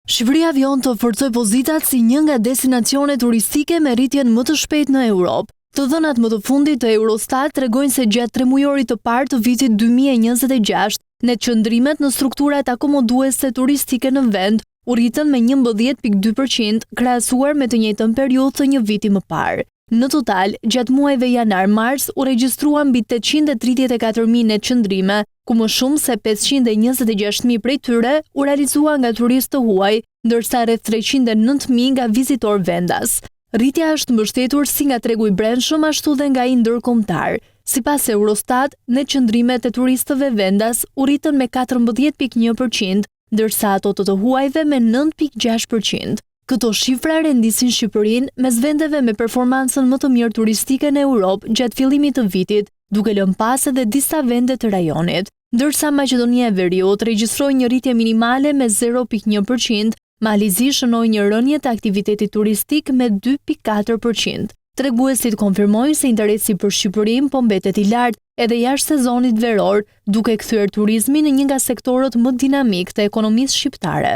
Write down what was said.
Shqipëria vion të forcoj pozitat si një nga destinacionet turistike me rritjen më të shpejtë në Europë. Të dhënat më të fundit të Eurostat tregojnë se gjatë 3 mujorit të parë të vitit 2026, net qëndrimet në strukturat akomoduese turistike në vend u rritën me 11.2% krahasuar me të njëjtën periudhë të një viti më parë. Në total, gjatë muajve janar-mars u regjistruan mbi 834.000 net qëndrime, ku më shumë se 526.000 prej tyre u realizua nga turistë të huaj, ndërsa rreth 309.000 nga vizitor vendas. Rritja është mbështetur si nga tregu i brendshëm ashtu dhe nga ai ndërkombëtar. Sipas Eurostat, net qëndrimet e turistëve vendas u rritën me 14.1%, ndërsa ato të huajve me 9.6%. Këto shifra rendisin Shqipërinë mes vendeve me performancën më të mirë turistike në Europë gjatë fillimit të vitit, duke lënë pas edhe disa vende të rajonit. Ndërsa Maqedonia e Veriut regjistroi një rritje minimale me 0.1%, Malizi shënoi një rënje të aktivitetit turistik me 2.4%. Treguesit konfirmojnë se interesi për Shqipërinë po mbetet i lartë edhe jashtë sezonit veror, duke kthyer turizmin në një nga sektorët më dinamik të ekonomisë shqiptare.